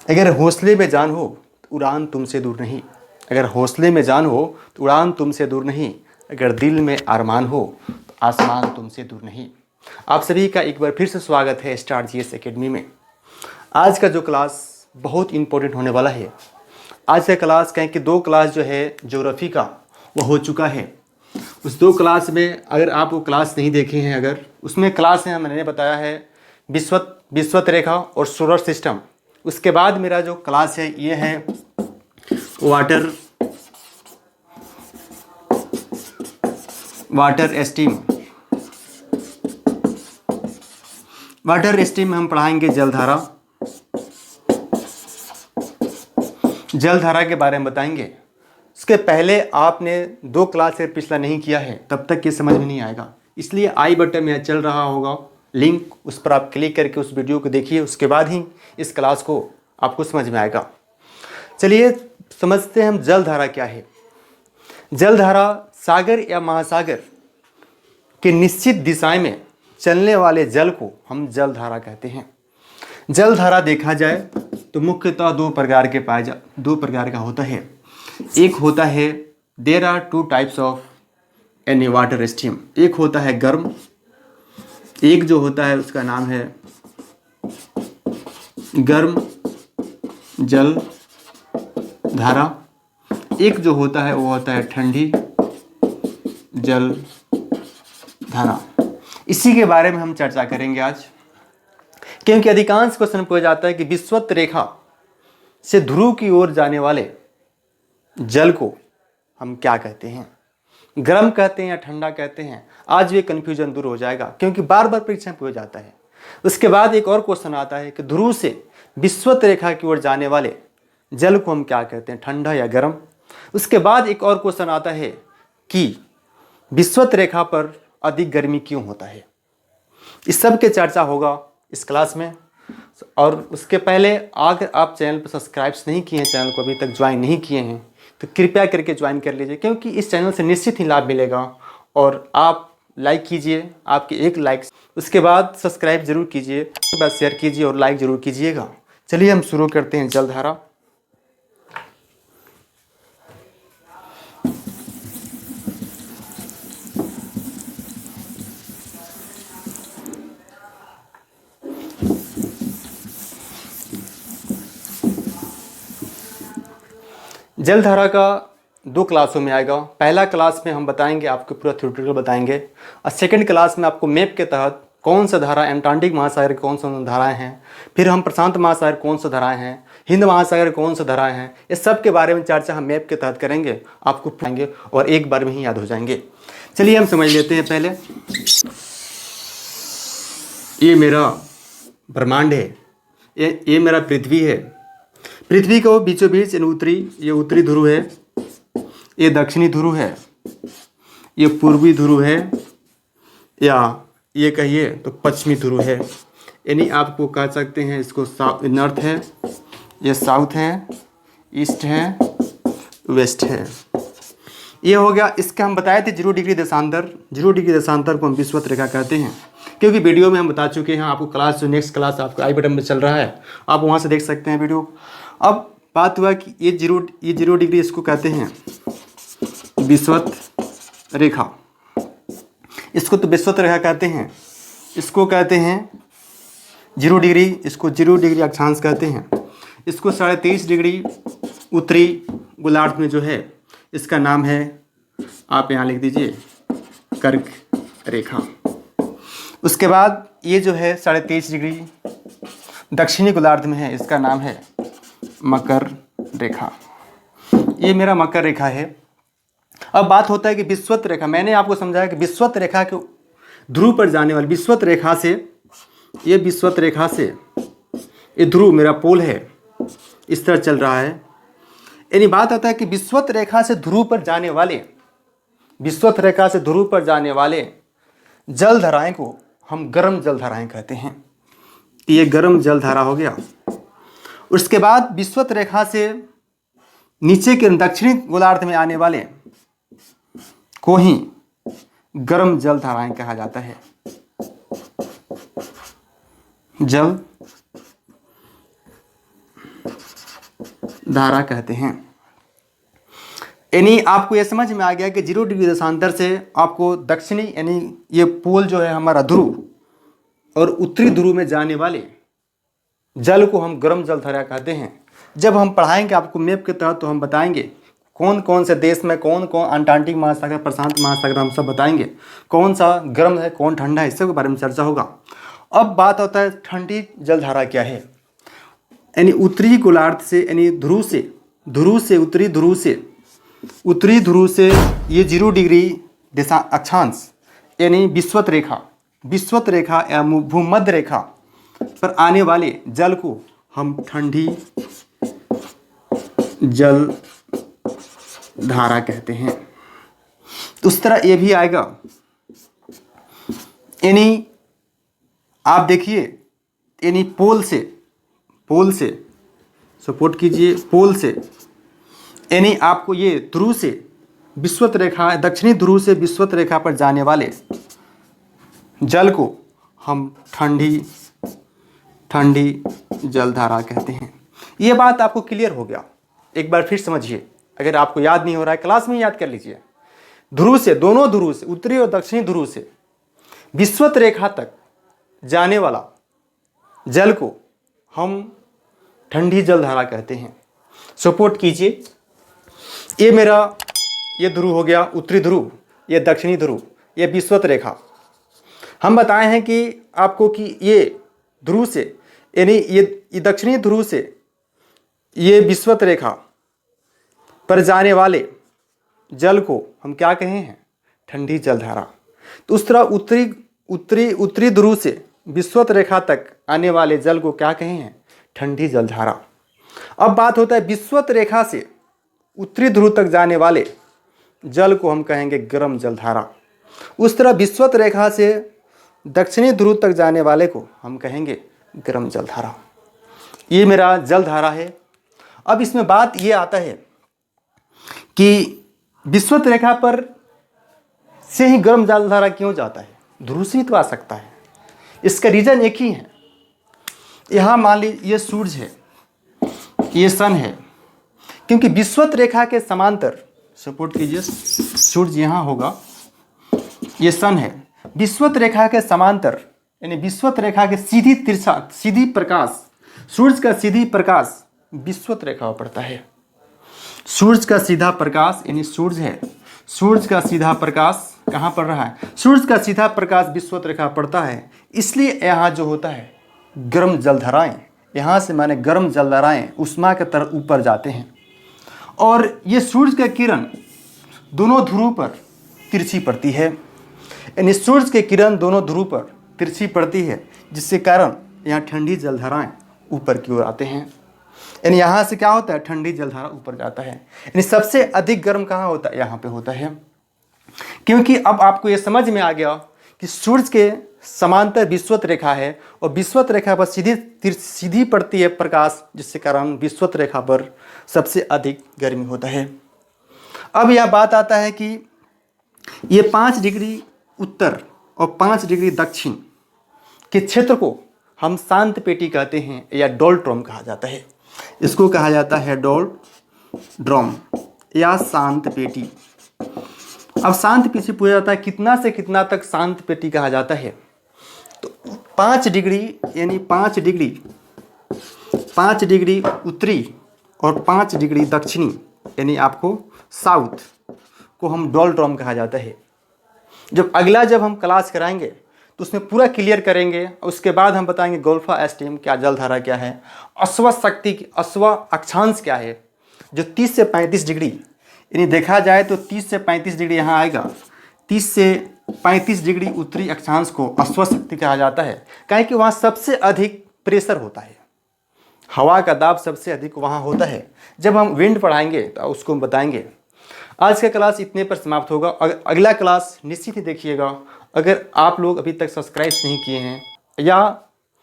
अगर हौसले में जान हो तो उड़ान तुमसे दूर नहीं। अगर हौसले में जान हो तो उड़ान तुमसे दूर नहीं। अगर दिल में अरमान हो तो आसमान तुमसे दूर नहीं। आप सभी का एक बार फिर से स्वागत है स्टार जीएस एकेडमी में। आज का जो क्लास बहुत इंपॉर्टेंट होने वाला है। आज का क्लास कहें कि 2 क्लास जो है ज्योग्राफी का वो हो चुका है। उस 2 क्लास में अगर आप वो क्लास नहीं देखे हैं, अगर उसमें क्लास है मैंने बताया है विषुवत रेखा और सोलर सिस्टम। उसके बाद मेरा जो क्लास है ये है वाटर स्टीम। वाटर स्टीम में हम पढ़ाएंगे जलधारा। जलधारा के बारे में बताएंगे। उसके पहले आपने 2 क्लास से पिछला नहीं किया है तब तक ये समझ में नहीं आएगा। इसलिए आई बटन में चल रहा होगा लिंक, उस पर आप क्लिक करके उस वीडियो को देखिए। उसके बाद ही इस क्लास को आपको समझ में आएगा। चलिए समझते हैं हम जलधारा क्या है। जलधारा सागर या महासागर के निश्चित दिशाएं में चलने वाले जल को हम जलधारा कहते हैं। जलधारा देखा जाए तो मुख्यतः 2 प्रकार का होता है। एक होता है there are 2 types of any water stream. एक होता है गर्म, एक जो होता है उसका नाम है गर्म जल धारा। एक जो होता है वो होता है ठंडी जल धारा। इसी के बारे में हम चर्चा करेंगे आज, क्योंकि अधिकांश क्वेश्चन पूछा जाता है कि विषुवत रेखा से ध्रुव की ओर जाने वाले जल को हम क्या कहते हैं, गर्म कहते हैं या ठंडा कहते हैं। आज भी कन्फ्यूजन दूर हो जाएगा, क्योंकि बार बार परीक्षा में पूछा जाता है। उसके बाद एक और क्वेश्चन आता है कि ध्रुव से विषुवत रेखा की ओर जाने वाले जल को हम क्या कहते हैं, ठंडा या गर्म। उसके बाद एक और क्वेश्चन आता है कि विषुवत रेखा पर अधिक गर्मी क्यों होता है। इस सब के चर्चा होगा इस क्लास में। और उसके पहले अगर आप चैनल पर सब्सक्राइब नहीं किए हैं, चैनल को अभी तक ज्वाइन नहीं किए हैं, तो कृपया करके ज्वाइन कर लीजिए, क्योंकि इस चैनल से निश्चित ही लाभ मिलेगा। और आप लाइक कीजिए, आपके एक लाइक, उसके बाद सब्सक्राइब जरूर कीजिए, उसके बाद शेयर कीजिए और लाइक जरूर कीजिएगा। चलिए हम शुरू करते हैं जलधारा। जलधारा का 2 क्लासों में आएगा। पहला क्लास में हम बताएंगे, आपको पूरा थ्योरेटिकल बताएंगे। और सेकंड क्लास में आपको मैप के तहत कौन सा धारा, एंटार्क्टिक महासागर कौन सा धाराएं हैं, फिर हम प्रशांत महासागर कौन सा धाराएं हैं, हिंद महासागर कौन सा धाराएं हैं, इस सब के बारे में चर्चा हम मैप के तहत करेंगे। आपको पढ़ाएंगे और एक बार में ही याद हो जाएंगे। चलिए हम समझ लेते हैं। पहले ये मेरा ब्रह्मांड है, ये मेरा पृथ्वी है। पृथ्वी को बीचों बीच ये उत्तरी ध्रुव है, ये दक्षिणी ध्रुव है, ये पूर्वी ध्रुव है, या ये कहिए तो पश्चिमी ध्रुव है। यानी आपको कह सकते हैं इसको नॉर्थ है, ये साउथ है, ईस्ट है, वेस्ट है। ये हो गया। इसका हम बताए थे 0 डिग्री देशांतर। 0 डिग्री देशांतर को हम विषुवत रेखा कहते हैं, क्योंकि वीडियो में हम बता चुके हैं। आपको क्लास, जो नेक्स्ट क्लास आपको आई बटन में चल रहा है, आप वहाँ से देख सकते हैं वीडियो। अब बात हुआ कि ये 0 डिग्री इसको कहते हैं विषुवत रेखा। इसको तो विषुवत रेखा कहते हैं। इसको कहते हैं 0 डिग्री, इसको 0 डिग्री अक्षांश कहते हैं। इसको 23.5 डिग्री उत्तरी गोलार्ध में जो है, इसका नाम है, आप यहाँ लिख दीजिए, कर्क रेखा। उसके बाद ये जो है 23.5 डिग्री दक्षिणी गोलार्ध में है, इसका नाम है मकर रेखा। ये मेरा मकर रेखा है। अब बात होता है कि विषुवत रेखा, मैंने आपको समझाया कि विषुवत रेखा के ध्रुव पर जाने वाली विषुवत रेखा से, ये विषुवत रेखा से ये ध्रुव मेरा पोल है, इस तरह चल रहा है। यानी बात आता है कि विषुवत रेखा से ध्रुव पर जाने वाले, विषुवत रेखा से ध्रुव पर जाने वाले जलधाराएं को हम गर्म जलधाराएं कहते हैं। ये गर्म जलधारा हो गया। उसके बाद विषुवत रेखा से नीचे के दक्षिणी गोलार्ध में आने वाले को ही गर्म जलधाराएं कहा जाता है। जल धारा कहते हैं। यानी आपको ये समझ में आ गया कि 0 डिग्री देशांतर से आपको दक्षिणी यानी ये पोल जो है हमारा ध्रुव और उत्तरी ध्रुव में जाने वाले जल को हम गर्म जल धारा कहते हैं। जब हम पढ़ाएंगे आपको मैप के तहत तो हम बताएंगे कौन कौन से देश में कौन कौन अंटार्कटिक महासागर, प्रशांत महासागर, हम सब बताएंगे कौन सा गर्म है कौन ठंडा है, इसके बारे में चर्चा होगा। अब बात होता है ठंडी जलधारा क्या है। यानी उत्तरी गोलार्ध से यानी उत्तरी ध्रुव से ये 0 डिग्री दिशा अक्षांश यानी विषुवत रेखा या भूमध्य रेखा पर आने वाले जल को हम ठंडी जल धारा कहते हैं। तो उस तरह ये भी आएगा। यानी आप देखिए, यानी पोल से सपोर्ट कीजिए, पोल से यानी आपको ये ध्रुव से विषुवत रेखा, दक्षिणी ध्रुव से विषुवत रेखा पर जाने वाले जल को हम ठंडी जलधारा कहते हैं। ये बात आपको क्लियर हो गया। एक बार फिर समझिए, अगर आपको याद नहीं हो रहा है क्लास में याद कर लीजिए। ध्रुव से, दोनों ध्रुव से, उत्तरी और दक्षिणी ध्रुव से विषुवत रेखा तक जाने वाला जल को हम ठंडी जलधारा कहते हैं। सपोर्ट कीजिए, ये मेरा ये ध्रुव हो गया उत्तरी ध्रुव, ये दक्षिणी ध्रुव, ये विषुवत रेखा। हम बताए हैं कि आपको कि ये ध्रुव से यानी ये दक्षिणी ध्रुव से ये विषुवत रेखा पर जाने वाले जल को हम क्या कहे हैं, ठंडी जलधारा। तो उस तरह उत्तरी ध्रुव से विषुवत रेखा तक आने वाले जल को क्या कहे हैं, ठंडी जलधारा। अब बात होता है विषुवत रेखा से उत्तरी ध्रुव तक जाने वाले जल को हम कहेंगे गर्म जलधारा। उस तरह विषुवत रेखा से दक्षिणी ध्रुव तक जाने वाले को हम कहेंगे गर्म जलधारा। ये मेरा जलधारा है। अब इसमें बात ये आता है कि विषुवत रेखा पर से ही गर्म जलधारा क्यों जाता है, ध्रुव से ही तो आ सकता है। इसका रीजन एक ही है। यहाँ मान लीजिए ये सूरज है, ये सन है, क्योंकि विषुवत रेखा के समांतर, सपोर्ट कीजिए, सूरज यहाँ होगा, ये सन है, विषुवत रेखा के समांतर यानी विषुवत रेखा के सीधी प्रकाश, सूरज का सीधी प्रकाश विषुवत रेखा पर पड़ता है। सूरज का सीधा प्रकाश यानी सूरज है, सूरज का सीधा प्रकाश कहाँ पड़ रहा है, सूरज का सीधा प्रकाश विषुवत रेखा पड़ता है। इसलिए यहाँ जो होता है गर्म जलधाराएं, यहाँ से माने गर्म जलधाराएं उष्मा के तरफ ऊपर जाते हैं और ये सूरज का किरण दोनों ध्रुव पर तिरछी पड़ती है। यानी सूरज के किरण दोनों ध्रुव पर तिरछी पड़ती है, जिसके कारण यहाँ ठंडी जलधाराएं ऊपर की ओर आते हैं। यानी यहाँ से क्या होता है, ठंडी जलधारा ऊपर जाता है। यानी सबसे अधिक गर्म कहाँ होता है, यहाँ पे होता है। क्योंकि अब आपको ये समझ में आ गया कि सूरज के समांतर विषुवत रेखा है और विषुवत रेखा पर सीधी पड़ती है प्रकाश, जिसके कारण विषुवत रेखा पर सबसे अधिक गर्मी होता है। अब यह बात आता है कि ये 5 डिग्री उत्तर और 5 डिग्री दक्षिण के क्षेत्र को हम शांत पेटी कहते हैं या डोलड्रम कहा जाता है। इसको कहा जाता है डोलड्रम या शांत पेटी। अब शांत पेटी पूछा जाता है कितना से कितना तक शांत पेटी कहा जाता है। तो 5 डिग्री यानी 5 डिग्री उत्तरी और 5 डिग्री दक्षिणी यानी आपको साउथ को हम डोलड्रम कहा जाता है। जब हम क्लास कराएंगे तो उसमें पूरा क्लियर करेंगे। उसके बाद हम बताएंगे गोल्फा एस्टीम क्या, जलधारा क्या है, अश्व अक्षांश क्या है, जो 30 से 35 डिग्री यानी देखा जाए तो 30 से 35 डिग्री यहाँ आएगा। 30 से 35 डिग्री उत्तरी अक्षांश को अश्व शक्ति कहा जाता है, काहे कि वहाँ सबसे अधिक प्रेशर होता है, हवा का दाब सबसे अधिक वहाँ होता है। जब हम विंड पढ़ाएंगे तो उसको हम बताएंगे। आज का क्लास इतने पर समाप्त होगा। अगला क्लास निश्चित ही देखिएगा। अगर आप लोग अभी तक सब्सक्राइब नहीं किए हैं या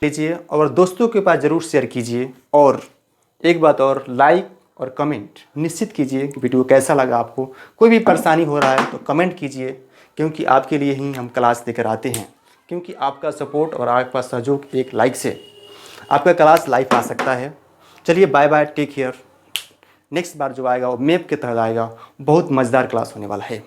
कीजिए और दोस्तों के पास ज़रूर शेयर कीजिए। और एक बात और, लाइक और कमेंट निश्चित कीजिए कि वीडियो कैसा लगा आपको। कोई भी परेशानी हो रहा है तो कमेंट कीजिए, क्योंकि आपके लिए ही हम क्लास लेकर आते हैं। क्योंकि आपका सपोर्ट और आपका सहयोग एक लाइक से आपका क्लास लाइव आ सकता है। चलिए bye bye, take care. Next बार जो आएगा वो मैप के तहत आएगा। बहुत मज़ेदार क्लास होने वाला है।